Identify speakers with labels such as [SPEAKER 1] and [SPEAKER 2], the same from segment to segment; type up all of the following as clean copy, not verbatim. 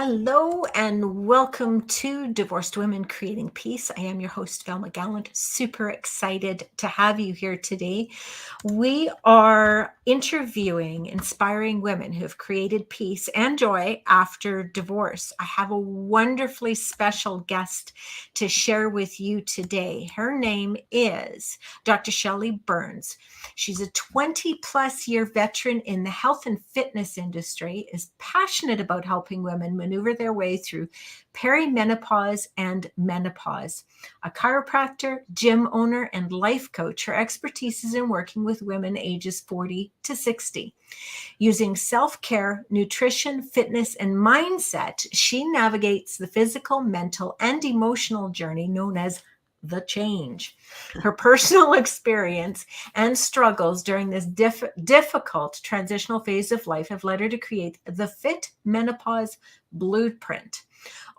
[SPEAKER 1] Hello and welcome to Divorced Women Creating Peace. I am your host, Velma Gallant. Super excited to have you here today. We are interviewing inspiring women who have created peace and joy after divorce. I have a wonderfully special guest to share with you today. Her name is Dr. Shelly Burns. She's a 20-plus year veteran in the health and fitness industry, is passionate about helping women maneuver their way through perimenopause and menopause. A chiropractor, gym owner, and life coach, her expertise is in working with women ages 40 to 60. Using self-care, nutrition, fitness, and mindset, she navigates the physical, mental, and emotional journey known as the change. Her personal experience and struggles during this difficult transitional phase of life have led her to create the FIT Menopause Blueprint.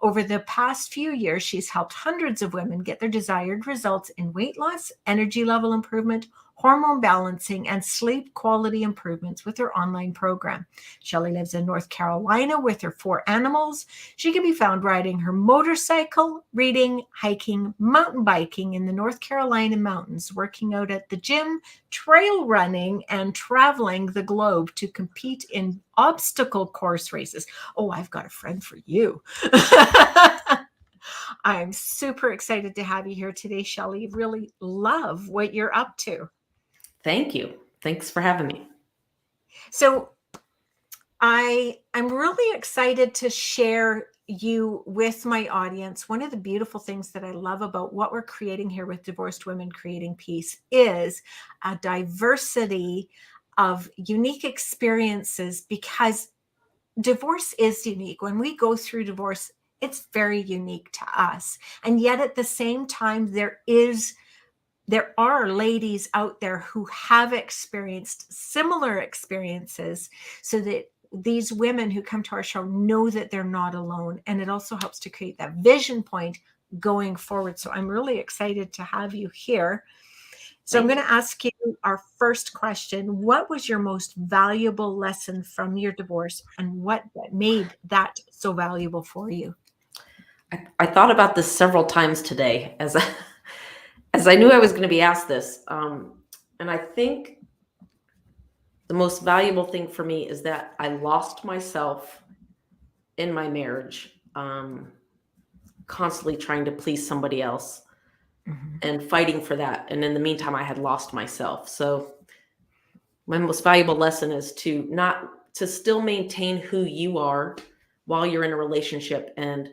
[SPEAKER 1] Over the past few years, she's helped hundreds of women get their desired results in weight loss, energy level improvement, hormone balancing, and sleep quality improvements with her online program. Shelly lives in North Carolina with her 4 animals. She can be found riding her motorcycle, reading, hiking, mountain biking in the North Carolina mountains, working out at the gym, trail running, and traveling the globe to compete in obstacle course races. Oh, I've got a friend for you. I'm super excited to have you here today, Shelly. Really love what you're up to.
[SPEAKER 2] Thank you. Thanks for having me.
[SPEAKER 1] So I'm really excited to share you with my audience. One of the beautiful things that I love about what we're creating here with Divorced Women Creating Peace is a diversity of unique experiences, because divorce is unique. When we go through divorce, it's very unique to us. And yet at the same time, there are ladies out there who have experienced similar experiences, so that these women who come to our show know that they're not alone. And it also helps to create that vision point going forward. So I'm really excited to have you here. So I'm going to ask you our first question. What was your most valuable lesson from your divorce, and what made that so valuable for you?
[SPEAKER 2] I thought about this several times today as I knew I was going to be asked this. And I think the most valuable thing for me is that I lost myself in my marriage, constantly trying to please somebody else and fighting for that. And in the meantime, I had lost myself. So my most valuable lesson is to still maintain who you are while you're in a relationship, and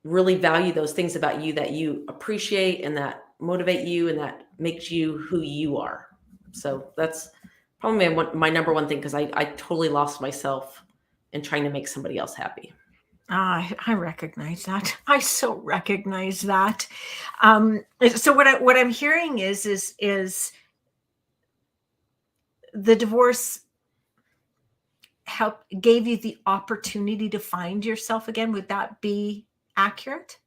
[SPEAKER 2] really value those things about you that you appreciate and that motivate you and that makes you who you are. So that's probably my number one thing, because I totally lost myself in trying to make somebody else happy.
[SPEAKER 1] I recognize that. I so recognize that. So what I'm hearing is the divorce gave you the opportunity to find yourself again. Would that be accurate?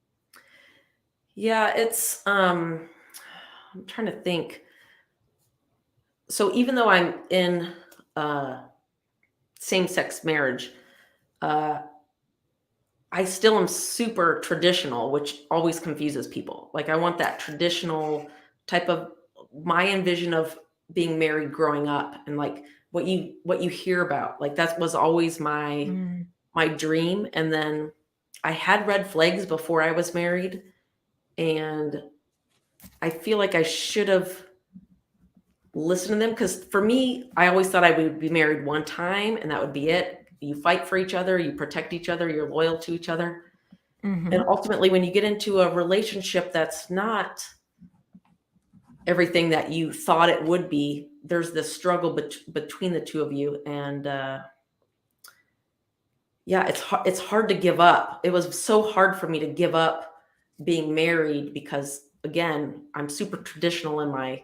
[SPEAKER 2] Yeah, it's I'm trying to think. So even though I'm in same-sex marriage, I still am super traditional, which always confuses people. Like, I want that traditional type of my envision of being married growing up, and like what you hear about. Like, that was always my dream. And then I had red flags before I was married, and I feel like I should have listened to them, because for me, I always thought I would be married one time and that would be it. You fight for each other, you protect each other, you're loyal to each other. And ultimately, when you get into a relationship that's not everything that you thought it would be, there's this struggle between the two of you. And yeah, it's hard to give up. It was so hard for me to give up being married, because again, I'm super traditional in my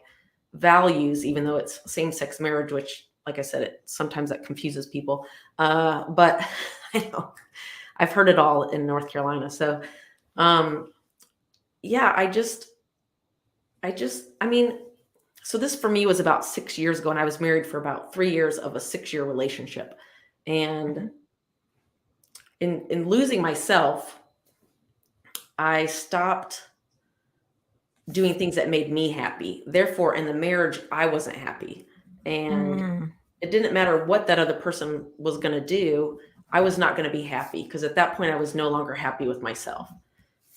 [SPEAKER 2] values, even though it's same-sex marriage, which, like I said, sometimes that confuses people. But I know I've heard it all in North Carolina. So yeah, I mean, so this for me was about 6 years ago, and I was married for about 3 years of a 6-year relationship. And in losing myself, I stopped doing things that made me happy. Therefore, in the marriage, I wasn't happy. And it didn't matter what that other person was going to do. I was not going to be happy because at that point I was no longer happy with myself.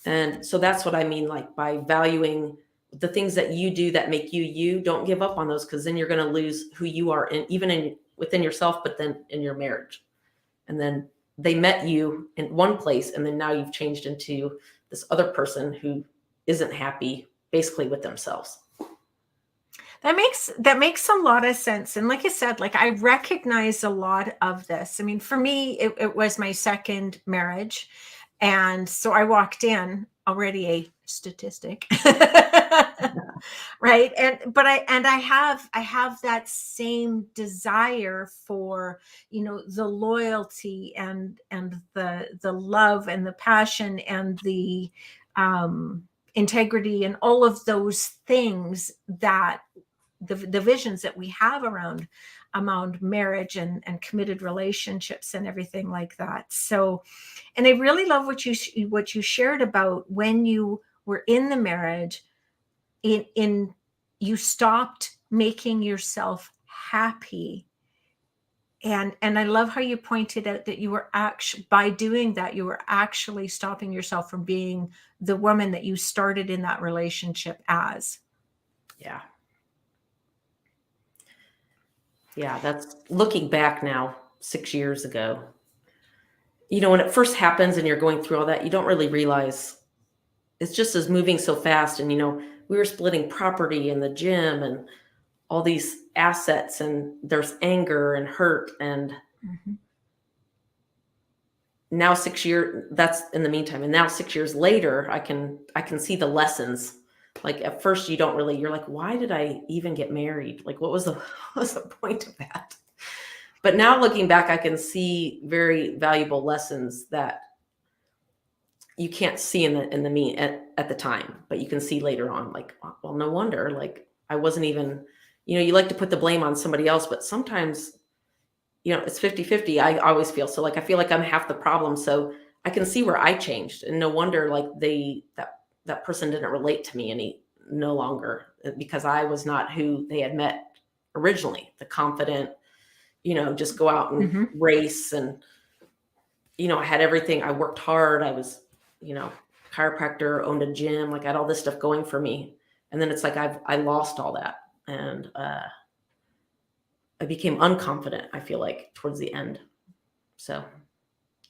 [SPEAKER 2] And so that's what I mean, like by valuing the things that you do that make you, you don't give up on those, because then you're going to lose who you are, in, even in within yourself, but then in your marriage. And then they met you in one place, and then now you've changed into this other person who isn't happy basically with themselves.
[SPEAKER 1] That makes a lot of sense. And like I said, like I recognize a lot of this. I mean, for me, it was my second marriage. And so I walked in already a statistic. Right. I have that same desire for, the loyalty and the love and the passion and the integrity and all of those things that the visions that we have around marriage and committed relationships and everything like that. So, and I really love what you shared about when you were in the marriage, in you stopped making yourself happy. And I love how you pointed out that you were actually, by doing that, you were actually stopping yourself from being the woman that you started in that relationship as.
[SPEAKER 2] Yeah. Yeah, that's looking back now, 6 years ago. When it first happens and you're going through all that, you don't really realize it's just as moving so fast. And, we were splitting property in the gym and all these assets, and there's anger and hurt. And now 6 years, that's in the meantime. And now 6 years later, I can see the lessons. Like at first you're like, why did I even get married? Like, what was the point of that? But now looking back, I can see very valuable lessons that you can't see in the at the time, but you can see later on, like, well, no wonder, like I wasn't even, you like to put the blame on somebody else, but sometimes, it's 50-50. I always feel so, like, I feel like I'm half the problem. So I can see where I changed, and no wonder, like that person didn't relate to me no longer, because I was not who they had met originally. The confident, just go out and race. And, I had everything. I worked hard. I was, chiropractor, owned a gym, like I had all this stuff going for me. And then it's like, I lost all that. And, I became unconfident, I feel like, towards the end. So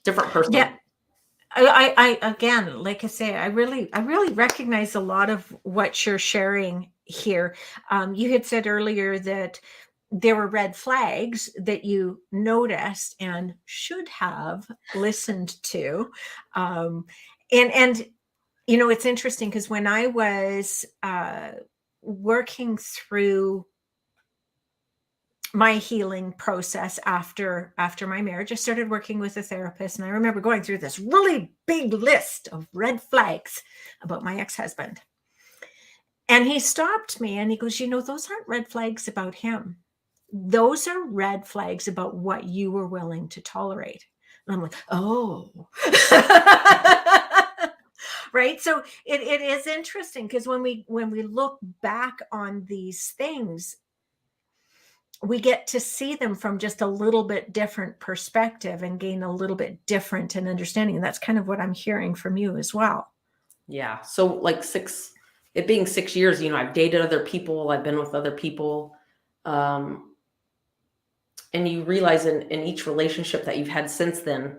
[SPEAKER 2] different person.
[SPEAKER 1] Yeah. I again, like I say, I really recognize a lot of what you're sharing here. You had said earlier that there were red flags that you noticed and should have listened to. And it's interesting because when I was working through my healing process after my marriage, I started working with a therapist, and I remember going through this really big list of red flags about my ex-husband. And he stopped me and he goes, those aren't red flags about him. Those are red flags about what you were willing to tolerate. And I'm like, oh. Right. So it is interesting because when we look back on these things, we get to see them from just a little bit different perspective and gain a little bit different in understanding. And that's kind of what I'm hearing from you as well.
[SPEAKER 2] Yeah. So like it being 6 years, I've dated other people. I've been with other people. And you realize in each relationship that you've had since then,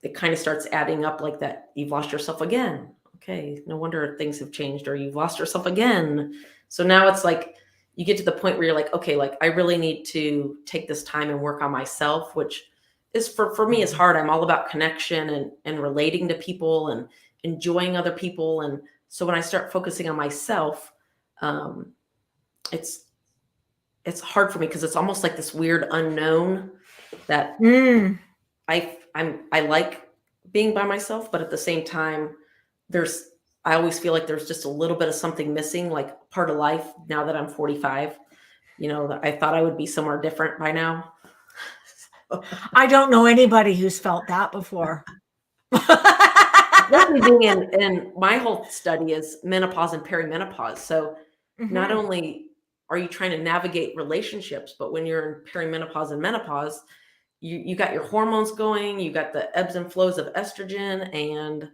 [SPEAKER 2] it kind of starts adding up, like that you've lost yourself again. Okay. No wonder things have changed, or you've lost yourself again. So now it's like, you get to the point where you're like, okay, like I really need to take this time and work on myself, which is for me is hard. I'm all about connection and relating to people and enjoying other people. And so when I start focusing on myself, it's hard for me because it's almost like this weird unknown that I like being by myself, but at the same time, I always feel like there's just a little bit of something missing, like part of life now that I'm 45, that I thought I would be somewhere different by now.
[SPEAKER 1] I don't know anybody who's felt that before.
[SPEAKER 2] Especially being in my whole study is menopause and perimenopause. So not
[SPEAKER 1] Mhm.
[SPEAKER 2] only are you trying to navigate relationships, but when you're in perimenopause and menopause, you got your hormones going, you got the ebbs and flows of estrogen, and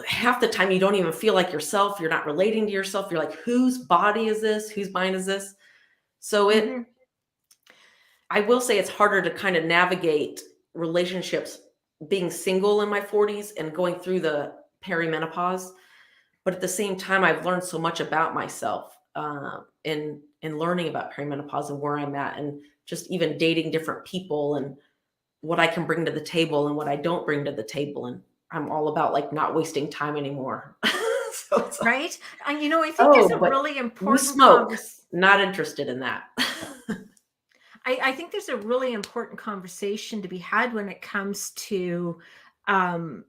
[SPEAKER 2] half the time you don't even feel like yourself. You're not relating to yourself. You're like, whose body is this? Whose mind is this? So
[SPEAKER 1] Mhm.
[SPEAKER 2] I will say it's harder to kind of navigate relationships being single in my 40s and going through the perimenopause. But at the same time, I've learned so much about myself in learning about perimenopause and where I'm at, and just even dating different people and what I can bring to the table and what I don't bring to the table. And I'm all about like not wasting time anymore. So it's like,
[SPEAKER 1] Right? And I think there's
[SPEAKER 2] oh,
[SPEAKER 1] a
[SPEAKER 2] but
[SPEAKER 1] really
[SPEAKER 2] you
[SPEAKER 1] important
[SPEAKER 2] smoke. Not interested in that.
[SPEAKER 1] I think there's a really important conversation to be had when it comes to um,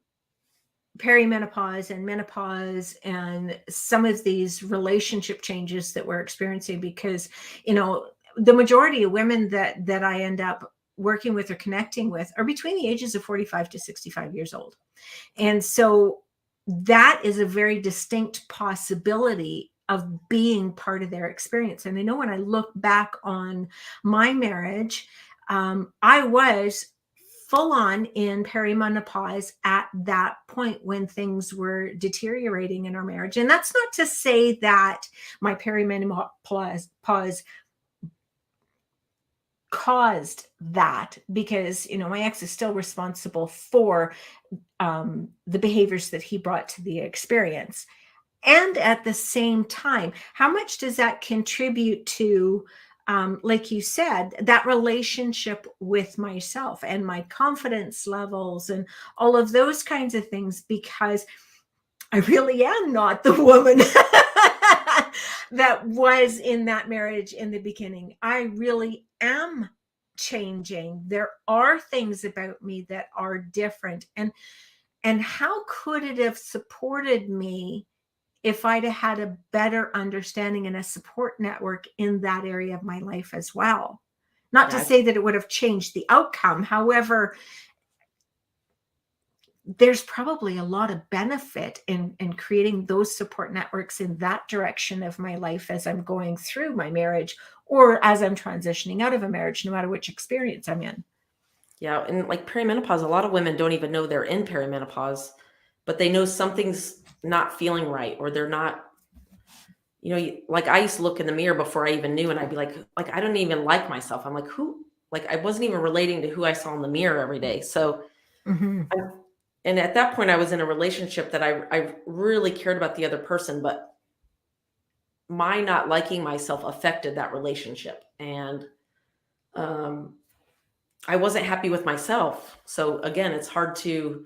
[SPEAKER 1] perimenopause and menopause and some of these relationship changes that we're experiencing, because the majority of women that I end up working with or connecting with are between the ages of 45 to 65 years old. And so that is a very distinct possibility of being part of their experience. And I know when I look back on my marriage, I was full on in perimenopause at that point when things were deteriorating in our marriage. And that's not to say that my perimenopause caused that, because my ex is still responsible for the behaviors that he brought to the experience. And at the same time, how much does that contribute to, like you said, that relationship with myself and my confidence levels and all of those kinds of things? Because I really am not the woman that was in that marriage in the beginning. I really am changing. There are things about me that are different. And how could it have supported me if I'd have had a better understanding and a support network in that area of my life as well? Not to
[SPEAKER 2] Yeah,
[SPEAKER 1] say that it would have changed the outcome. However, there's probably a lot of benefit in creating those support networks in that direction of my life as I'm going through my marriage or as I'm transitioning out of a marriage, no matter which experience I'm in.
[SPEAKER 2] yeah, and like perimenopause, a lot of women don't even know they're in perimenopause, but they know something's not feeling right, or they're not, like I used to look in the mirror before I even knew, and I'd be like I don't even like myself. I'm like, who? Like I wasn't even relating to who I saw in the mirror every day. So,
[SPEAKER 1] Mm-hmm.
[SPEAKER 2] I, and at that point, I was in a relationship that I really cared about the other person, but my not liking myself affected that relationship, and um, I wasn't happy with myself. So again, it's hard to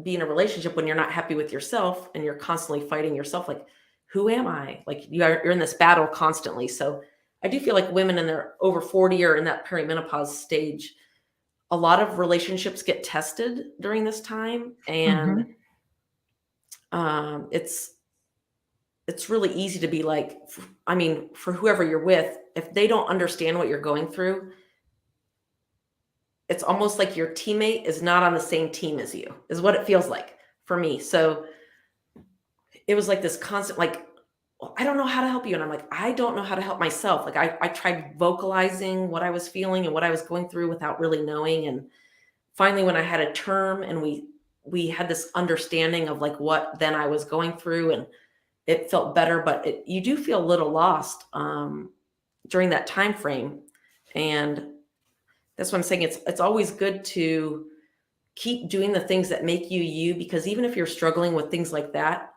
[SPEAKER 2] be in a relationship when you're not happy with yourself and you're constantly fighting yourself. Like, who am I? Like you're in this battle constantly. So I do feel like women in their over 40 or in that perimenopause stage, a lot of relationships get tested during this time. And
[SPEAKER 1] Mm-hmm.
[SPEAKER 2] um, it's it's really easy to be like, I mean, for whoever you're with, if they don't understand what you're going through, it's almost like your teammate is not on the same team as you, is what it feels like for me. So it was like this constant, like, well, I don't know how to help you. And I'm like, I don't know how to help myself. Like I tried vocalizing what I was feeling and what I was going through without really knowing. And finally, when I had a term and we had this understanding of like what then I was going through, and it felt better, but you do feel a little lost during that time frame. And that's what I'm saying. It's always good to keep doing the things that make you you, because even if you're struggling with things like that,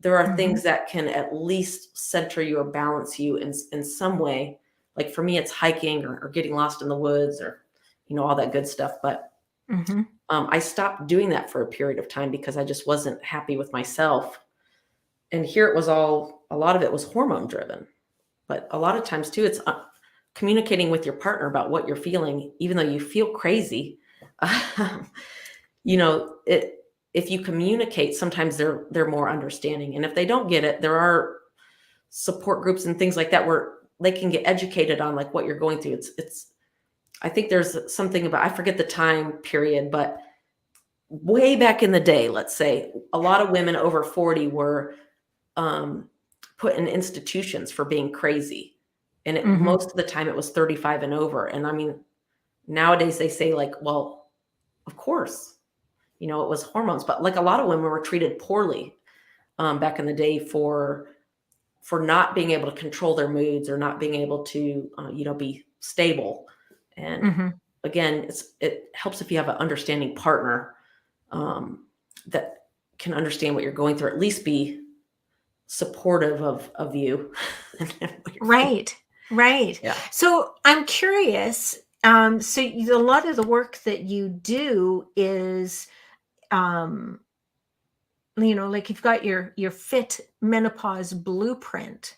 [SPEAKER 2] there are
[SPEAKER 1] Mm-hmm.
[SPEAKER 2] things that can at least center you or balance you in some way. Like for me, it's hiking or getting lost in the woods, or all that good stuff. But
[SPEAKER 1] Mm-hmm.
[SPEAKER 2] I stopped doing that for a period of time because I just wasn't happy with myself. And here it was a lot of it was hormone driven. But a lot of times too, it's communicating with your partner about what you're feeling, even though you feel crazy. It, if you communicate, sometimes they're more understanding. And if they don't get it, there are support groups and things like that where they can get educated on like what you're going through. It's I think there's something about, I forget the time period, but way back in the day, let's say, a lot of women over 40 were put in institutions for being crazy. And most of the time it was 35 and over. And I mean, nowadays they say like, well, of course, it was hormones, but like a lot of women were treated poorly back in the day for not being able to control their moods or not being able to, be stable. And again, it helps if you have an understanding partner that can understand what you're going through, at least be supportive of you.
[SPEAKER 1] Right.
[SPEAKER 2] Yeah.
[SPEAKER 1] So I'm curious. So a lot of the work that you do is, like you've got your FIT Menopause Blueprint,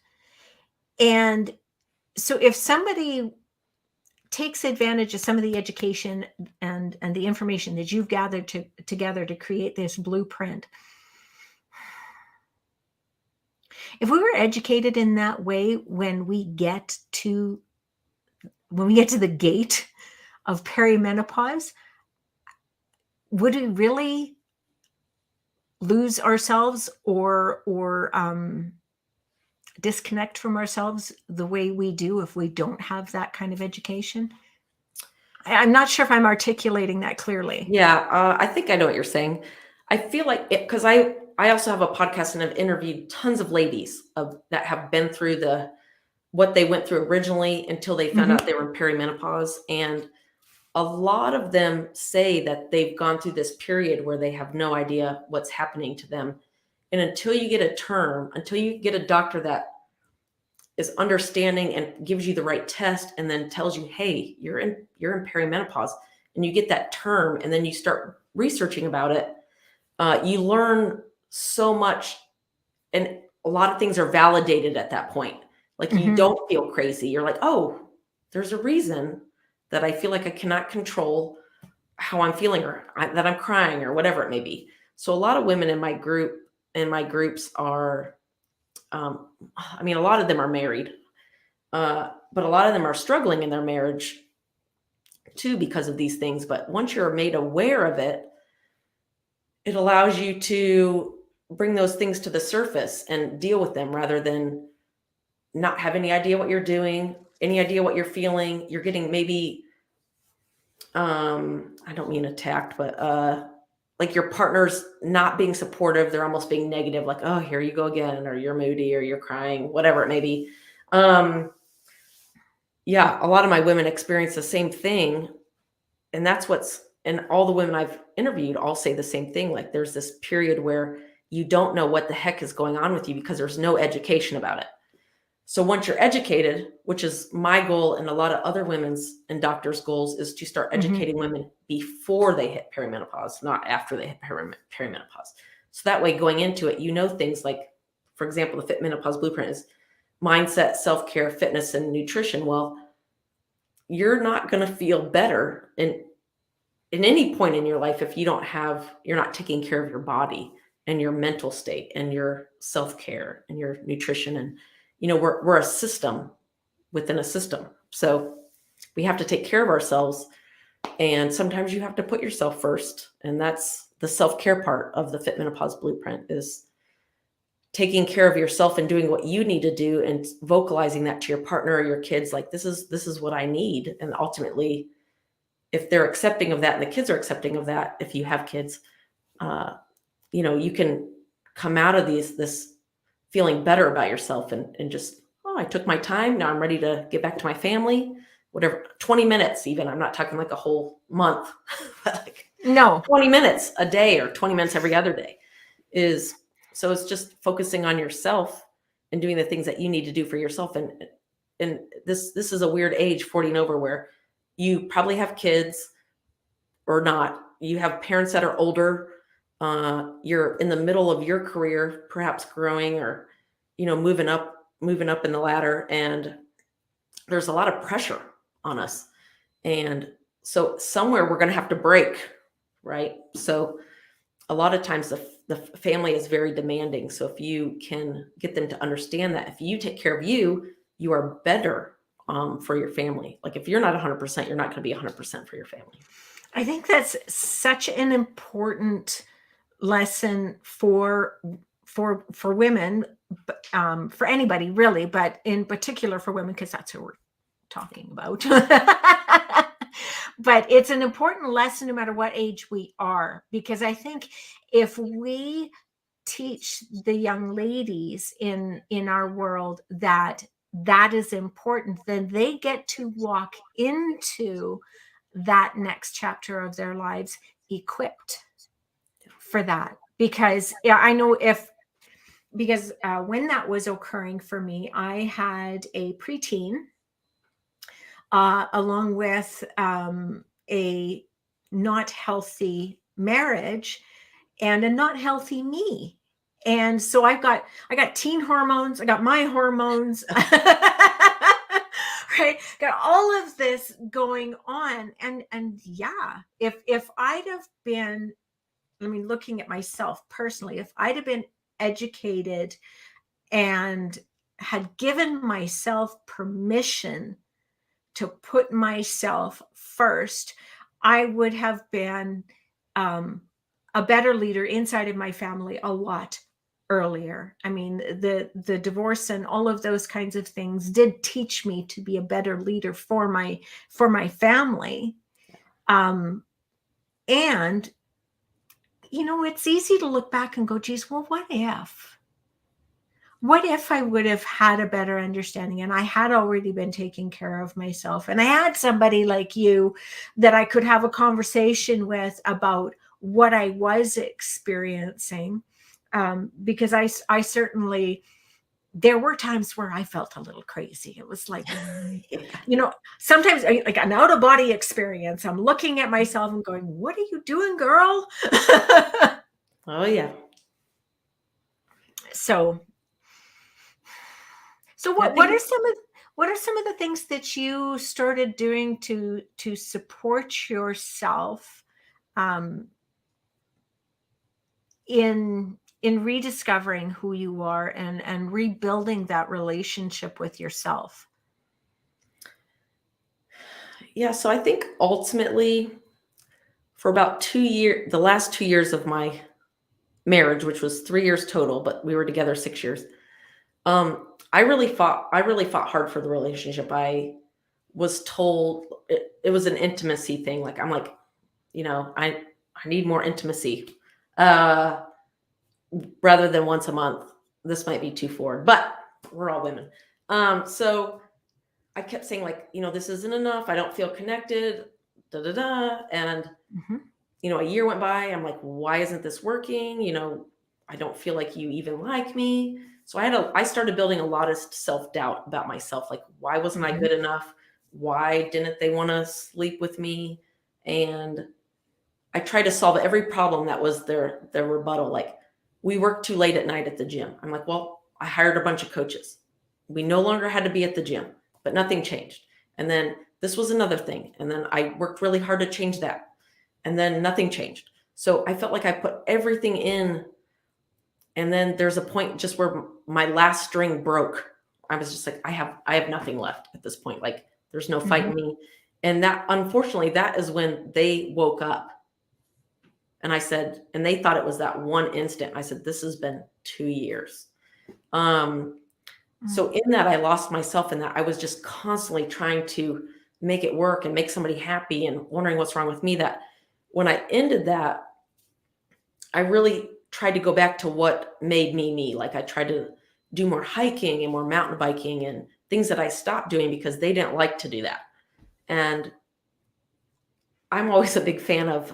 [SPEAKER 1] and so if somebody takes advantage of some of the education and the information that you've gathered together to create this blueprint, if we were educated in that way when we get to the gate of perimenopause, would we really lose ourselves or disconnect from ourselves the way we do if we don't have that kind of education? I'm not sure if I'm articulating that clearly.
[SPEAKER 2] Yeah, I think I know what you're saying. I feel like it because I also have a podcast and I've interviewed tons of ladies that have been through what they went through originally until they found out they were in perimenopause. And a lot of them say that they've gone through this period where they have no idea what's happening to them. And until you get until you get a doctor that is understanding and gives you the right test and then tells you, hey, you're in perimenopause, and you get that term and then you start researching about it, you learn so much, and a lot of things are validated at that point. Like you don't feel crazy. You're like, oh, there's a reason that I feel like I cannot control how I'm feeling or that I'm crying or whatever it may be. So a lot of women in my groups are, I mean, a lot of them are married, but a lot of them are struggling in their marriage too because of these things. But once you're made aware of it, it allows you to bring those things to the surface and deal with them rather than not have any idea what you're doing, any idea what you're feeling. You're getting maybe, I don't mean attacked, but like your partner's not being supportive. They're almost being negative, like, oh, here you go again, or you're moody, or you're crying, whatever it may be. Yeah, a lot of my women experience the same thing. And and all the women I've interviewed all say the same thing. Like there's this period where you don't know what the heck is going on with you because there's no education about it. So once you're educated, which is my goal and a lot of other women's and doctors' goals, is to start educating women before they hit perimenopause, not after they hit perimenopause. So that way, going into it, things like, for example, the FIT Menopause Blueprint is mindset, self-care, fitness, and nutrition. Well, you're not going to feel better in any point in your life if you're not taking care of your body and your mental state and your self-care and your nutrition. And we're a system within a system, so we have to take care of ourselves, and sometimes you have to put yourself first. And that's the self-care part of the FIT Menopause Blueprint, is taking care of yourself and doing what you need to do and vocalizing that to your partner or your kids, like, this is what I need. And ultimately, if they're accepting of that and the kids are accepting of that, if you have kids, you can come out of this feeling better about yourself and just, oh, I took my time. Now I'm ready to get back to my family, whatever, 20 minutes, even. I'm not talking like a whole month, but like
[SPEAKER 1] No.
[SPEAKER 2] 20 minutes a day or 20 minutes every other day so it's just focusing on yourself and doing the things that you need to do for yourself. And this is a weird age, 40 and over, where you probably have kids or not. You have parents that are older. You're in the middle of your career, perhaps growing or, moving up in the ladder. And there's a lot of pressure on us. And so somewhere we're going to have to break, right? So a lot of times the family is very demanding. So if you can get them to understand that if you take care of you, you are better for your family. Like if you're not 100%, you're not going to be 100% for your family.
[SPEAKER 1] I think that's such an important lesson for women, for anybody really, but in particular for women, because that's who we're talking about. But it's an important lesson no matter what age we are, because I think if we teach the young ladies in our world that is important, then they get to walk into that next chapter of their lives equipped for that. Because I know because when that was occurring for me, I had a preteen along with a not healthy marriage and a not healthy me. And so I got teen hormones, I got my hormones, right? Got all of this going on. And yeah, if I'd have been, looking at myself personally, if I'd have been educated and had given myself permission to put myself first, I would have been a better leader inside of my family a lot earlier. I mean, the divorce and all of those kinds of things did teach me to be a better leader for my family. And it's easy to look back and go, geez, well, what if I would have had a better understanding and I had already been taking care of myself and I had somebody like you that I could have a conversation with about what I was experiencing? Because I certainly, there were times where I felt a little crazy. It was like, sometimes like an out of body experience. I'm looking at myself and going, what are you doing, girl?
[SPEAKER 2] Oh yeah.
[SPEAKER 1] So what are some of the things that you started doing to support yourself in rediscovering who you are and rebuilding that relationship with yourself?
[SPEAKER 2] Yeah, so I think ultimately for about 2 years, the last 2 years of my marriage, which was 3 years total, but we were together 6 years. I really fought hard for the relationship. I was told it was an intimacy thing. Like I'm like, I need more intimacy. Rather than once a month. This might be too forward, but we're all women. So I kept saying like, this isn't enough. I don't feel connected, And, a year went by. I'm like, why isn't this working? I don't feel like you even like me. So I started building a lot of self-doubt about myself. Like, why wasn't I good enough? Why didn't they want to sleep with me? And I tried to solve every problem that was their rebuttal. Like, we worked too late at night at the gym. I'm like, well, I hired a bunch of coaches. We no longer had to be at the gym, but nothing changed. And then this was another thing. And then I worked really hard to change that. And then nothing changed. So I felt like I put everything in. And then there's a point just where my last string broke. I was just like, I have nothing left at this point. Like, there's no fight in me. And that, unfortunately, that is when they woke up. And I said, and they thought it was that one instant. I said, this has been 2 years. So in that, I lost myself in that. I was just constantly trying to make it work and make somebody happy and wondering what's wrong with me. That when I ended that, I really tried to go back to what made me me. Like I tried to do more hiking and more mountain biking and things that I stopped doing because they didn't like to do that. And I'm always a big fan of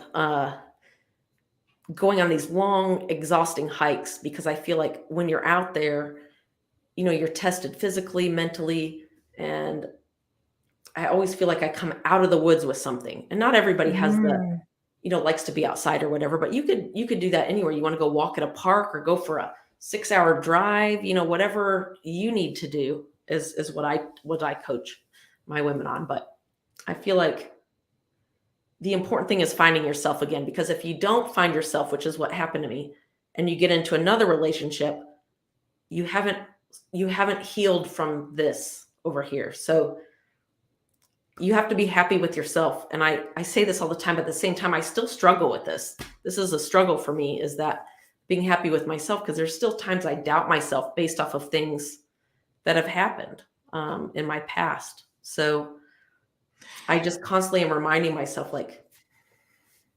[SPEAKER 2] going on these long, exhausting hikes because I feel like when you're out there, you're tested physically, mentally, and I always feel like I come out of the woods with something. And not everybody has the, likes to be outside or whatever, but you could do that anywhere. You want to go walk at a park or go for a 6-hour drive, whatever you need to do is what I coach my women on. But I feel like the important thing is finding yourself again, because if you don't find yourself, which is what happened to me, and you get into another relationship, you haven't healed from this over here. So you have to be happy with yourself. And I say this all the time, but at the same time, I still struggle with this. This is a struggle for me, is that being happy with myself, because there's still times I doubt myself based off of things that have happened in my past. So I just constantly am reminding myself, like,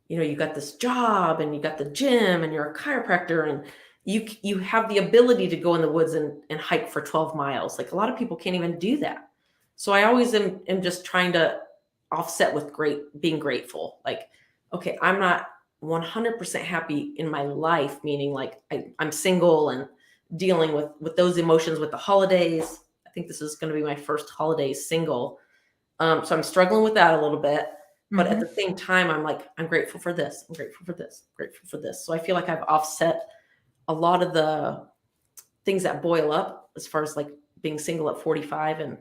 [SPEAKER 2] you got this job and you got the gym and you're a chiropractor and you have the ability to go in the woods and hike for 12 miles. Like, a lot of people can't even do that. So I always am just trying to offset with being grateful. Like, okay, I'm not 100% happy in my life, meaning like I'm single and dealing with those emotions with the holidays. I think this is going to be my first holiday single. So I'm struggling with that a little bit. But at
[SPEAKER 1] Mm-hmm.
[SPEAKER 2] the same time, I'm like, I'm grateful for this. I'm grateful for this. Grateful for this. So I feel like I've offset a lot of the things that boil up as far as like being single at 45 and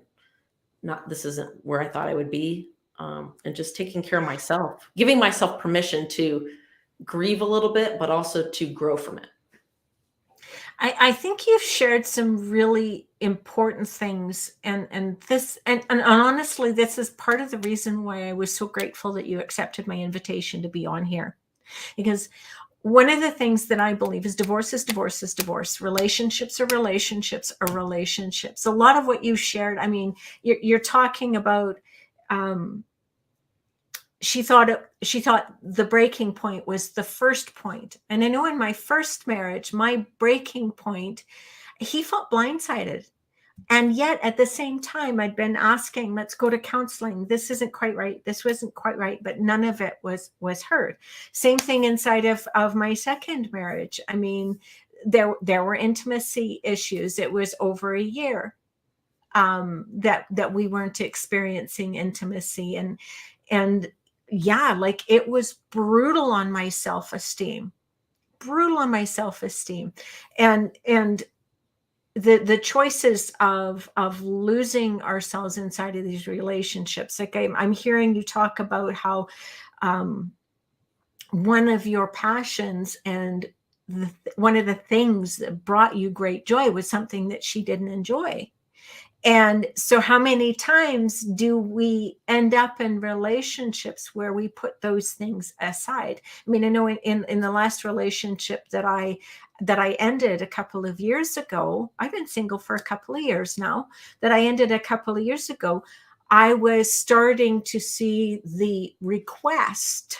[SPEAKER 2] this isn't where I thought I would be. And just taking care of myself, giving myself permission to grieve a little bit, but also to grow from it.
[SPEAKER 1] I think you've shared some really important things, and this and honestly, this is part of the reason why I was so grateful that you accepted my invitation to be on here. Because one of the things that I believe is divorce is divorce is divorce. Relationships are relationships are relationships. A lot of what you shared, I mean, you're talking about she thought the breaking point was the first point. And I know in my first marriage, my breaking point, he felt blindsided. And yet at the same time, I'd been asking, let's go to counseling. This isn't quite right. This wasn't quite right, but none of it was heard. Same thing inside of my second marriage. I mean, there were intimacy issues. It was over a year that we weren't experiencing intimacy, and yeah, like it was brutal on my self-esteem, and the choices of losing ourselves inside of these relationships. Like I'm hearing you talk about how one of your passions and one of the things that brought you great joy was something that she didn't enjoy. And so how many times do we end up in relationships where we put those things aside? I mean, I know in the last relationship that I ended a couple of years ago, I've been single for a couple of years now, that I ended a couple of years ago, I was starting to see the request,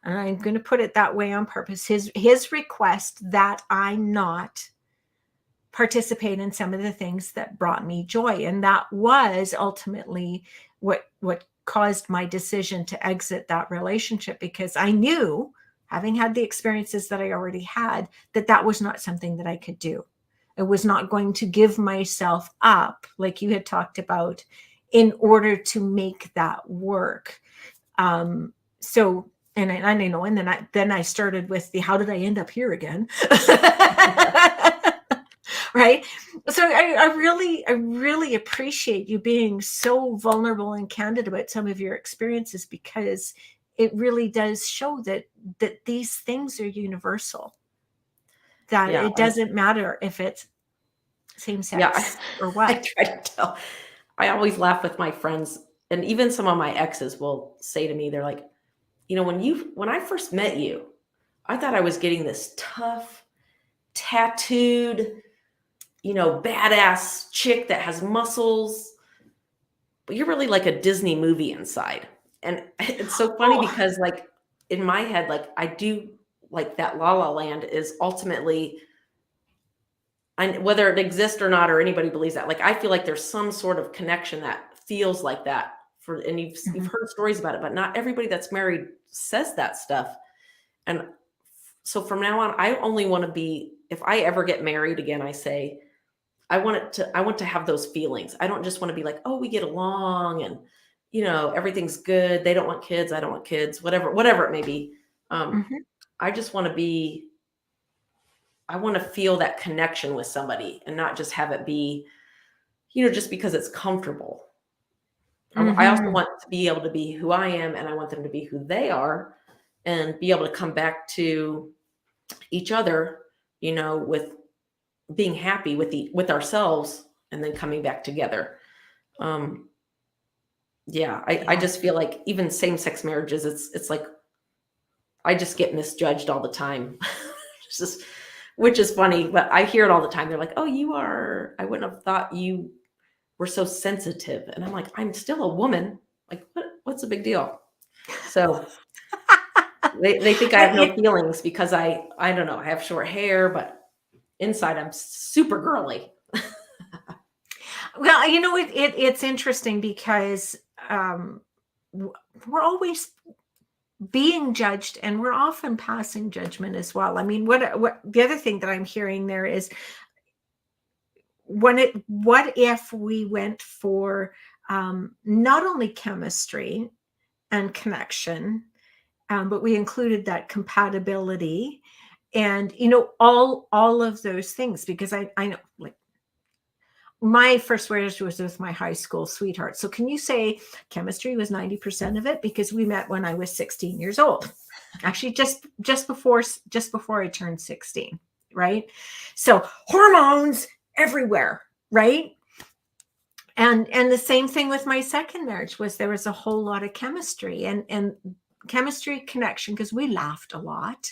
[SPEAKER 1] and I'm going to put it that way on purpose, his request that I not participate in some of the things that brought me joy. And that was ultimately what caused my decision to exit that relationship, because I knew, having had the experiences that I already had, that was not something that I could do. I was not going to give myself up, like you had talked about, in order to make that work. So, and I know, and then I started with the, how did I end up here again? Right. So I really appreciate you being so vulnerable and candid about some of your experiences, because it really does show that these things are universal, that
[SPEAKER 2] Yeah.
[SPEAKER 1] it doesn't matter if it's same
[SPEAKER 2] Yeah.
[SPEAKER 1] sex or
[SPEAKER 2] I
[SPEAKER 1] what.
[SPEAKER 2] try to tell. I always laugh with my friends, and even some of my exes will say to me, they're like, when I first met you, I thought I was getting this tough, tattooed, badass chick that has muscles, but you're really like a Disney movie inside. And it's so funny
[SPEAKER 1] Oh,
[SPEAKER 2] because like in my head, like I do like that La La Land is ultimately, and whether it exists or not, or anybody believes that, like I feel like there's some sort of connection that feels like that and you've
[SPEAKER 1] mhm.
[SPEAKER 2] heard stories about it, but not everybody that's married says that stuff. And so from now on, I only want to be, if I ever get married again, I say, I want to have those feelings. I don't just want to be like, oh, we get along and everything's good. They don't want kids. I don't want kids, whatever it may be.
[SPEAKER 1] Mhm.
[SPEAKER 2] I just want to be, I want to feel that connection with somebody and not just have it be, just because it's comfortable. I also
[SPEAKER 1] Mhm.
[SPEAKER 2] want to be able to be who I am, and I want them to be who they are, and be able to come back to each other, with being happy with ourselves, and then coming back together. Um, Yeah, I
[SPEAKER 1] Yeah.
[SPEAKER 2] just feel like even same-sex marriages, it's like I just get misjudged all the time. It's just, which is funny, but I hear it all the time. They're like, "Oh, I wouldn't have thought you were so sensitive." And I'm like, "I'm still a woman. Like, what's the big deal?" So they think I have no
[SPEAKER 1] It,
[SPEAKER 2] feelings because I don't know, I have short hair, but inside I'm super girly.
[SPEAKER 1] well, it's interesting because um, we're always being judged, and we're often passing judgment as well. I mean, what the other thing that I'm hearing there is, what if we went for not only chemistry and connection, but we included that compatibility, and all of those things, because I know, like, my first marriage was with my high school sweetheart. So can you say chemistry was 90% of it, because we met when I was 16 years old? Actually, just before I turned 16, right? So hormones everywhere, right? And the same thing with my second marriage, was there was a whole lot of chemistry, and chemistry, connection, because we laughed a lot,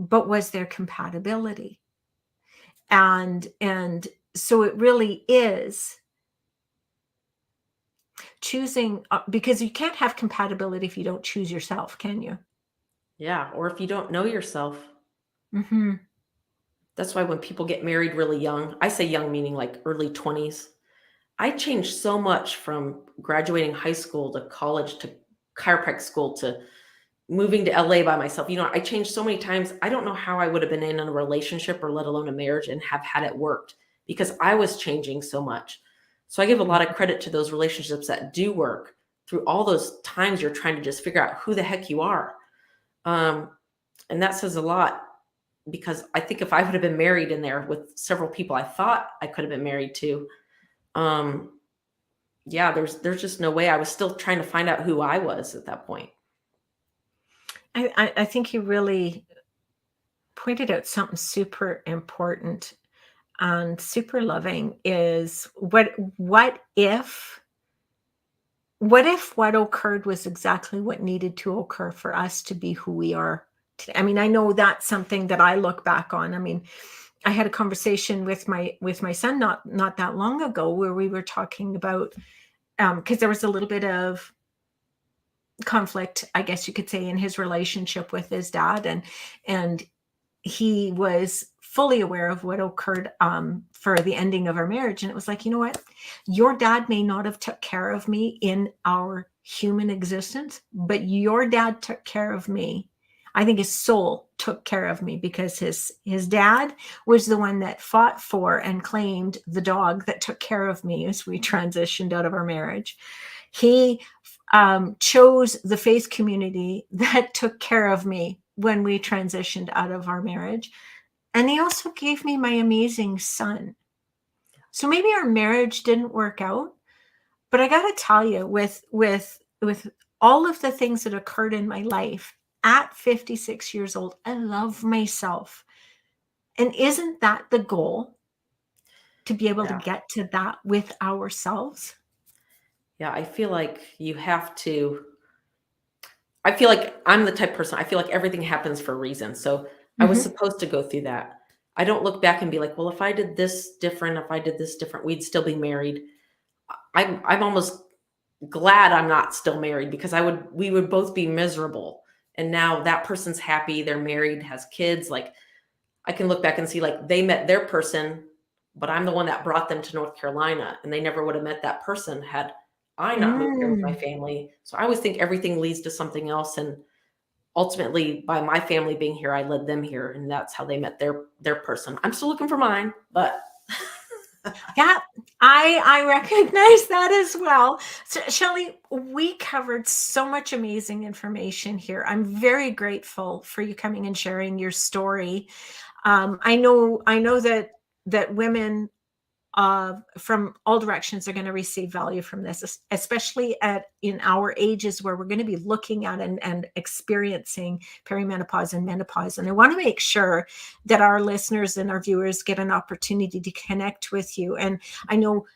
[SPEAKER 1] but was there compatibility? And so it really is choosing, because you can't have compatibility if you don't choose yourself, can you?
[SPEAKER 2] Yeah, or if you don't know yourself.
[SPEAKER 1] Hmm.
[SPEAKER 2] That's why when people get married really young, I say young meaning like early 20s. I changed so much from graduating high school to college to chiropractic school to moving to LA by myself. I changed so many times. I don't know how I would have been in a relationship or let alone a marriage and have had it worked, because I was changing so much. So I give a lot of credit to those relationships that do work through all those times you're trying to just figure out who the heck you are. Um, and that says a lot, because I think if I would have been married in there with several people I thought I could have been married to, um, yeah, there's just no way. I was still trying to find out who I was at that point.
[SPEAKER 1] I think you really pointed out something super important and super loving, is what if what occurred was exactly what needed to occur for us to be who we are today? I mean, I know that's something that I look back on. I mean, I had a conversation with my son not that long ago, where we were talking about, because there was a little bit of conflict, I guess you could say, in his relationship with his dad, and he was fully aware of what occurred, for the ending of our marriage. And it was like, you know what, your dad may not have took care of me in our human existence, but your dad took care of me. I think his soul took care of me, because his dad was the one that fought for and claimed the dog that took care of me as we transitioned out of our marriage. He chose the faith community that took care of me when we transitioned out of our marriage. And he also gave me my amazing son. So maybe our marriage didn't work out, but I got to tell you, with all of the things that occurred in my life at 56 years old, I love myself. And isn't that the goal, to be able to
[SPEAKER 2] Yeah.
[SPEAKER 1] get to that with ourselves?
[SPEAKER 2] Yeah, I feel like you have to. I feel like I'm the type of person, I feel like everything happens for a reason. So I was
[SPEAKER 1] Hmm.
[SPEAKER 2] supposed to go through that. I don't look back and be like, well, if I did this different, if I did this different, we'd still be married. I'm almost glad I'm not still married, because we would both be miserable. And now that person's happy, they're married, has kids. Like, I can look back and see, like, they met their person, but I'm the one that brought them to North Carolina, and they never would have met that person had I not moved here with my
[SPEAKER 1] Mm.
[SPEAKER 2] family. So I always think everything leads to something else, and ultimately, by my family being here, I led them here, and that's how they met their person. I'm still looking for mine, but
[SPEAKER 1] Yeah, I recognize that as well. So, Shelly, we covered so much amazing information here. I'm very grateful for you coming and sharing your story. I know that women, from all directions, are going to receive value from this, especially in our ages, where we're going to be looking at and experiencing perimenopause and menopause. And I want to make sure that our listeners and our viewers get an opportunity to connect with you. And I know,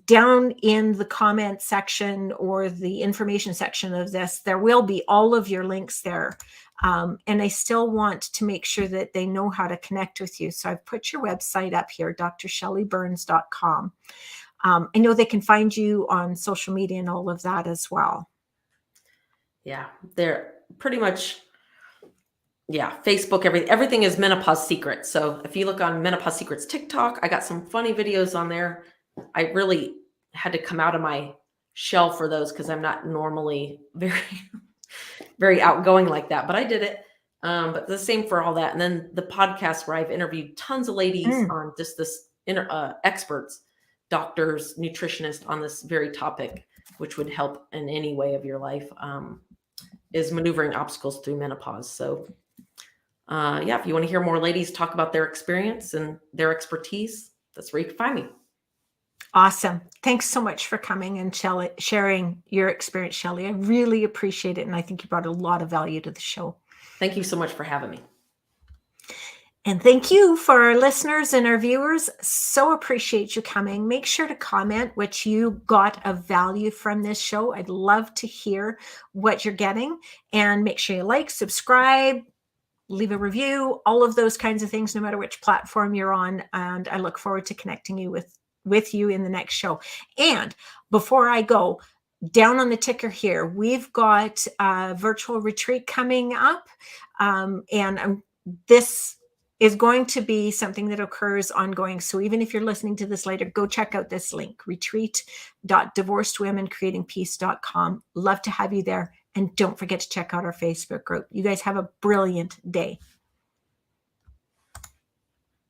[SPEAKER 1] down in the comment section or the information section of this, there will be all of your links there. And I still want to make sure that they know how to connect with you. So I've put your website up here, drshellyburns.com. I know they can find you on social media and all of that as well.
[SPEAKER 2] Yeah, they're pretty much, Facebook, everything is Menopause Secrets. So if you look on Menopause Secrets TikTok, I got some funny videos on there. I really had to come out of my shell for those because I'm not normally very, very outgoing like that, but I did it. But the same for all that. And then the podcast where I've interviewed tons of ladies on just this experts, doctors, nutritionists on this very topic, which would help in any way of your life, is maneuvering obstacles through menopause. So if you want to hear more ladies talk about their experience and their expertise, that's where you can find me.
[SPEAKER 1] Awesome. Thanks so much for coming and sharing your experience, Shelly. I really appreciate it. And I think you brought a lot of value to the show.
[SPEAKER 2] Thank you so much for having me.
[SPEAKER 1] And thank you for our listeners and our viewers. So appreciate you coming. Make sure to comment what you got of value from this show. I'd love to hear what you're getting. And make sure you like, subscribe, leave a review, all of those kinds of things, no matter which platform you're on. And I look forward to connecting you with you in the next show. And before I go, down on the ticker here, we've got a virtual retreat coming up. This is going to be something that occurs ongoing. So even if you're listening to this later, go check out this link, retreat.divorcedwomencreatingpeace.com. Love to have you there. And don't forget to check out our Facebook group. You guys have a brilliant day.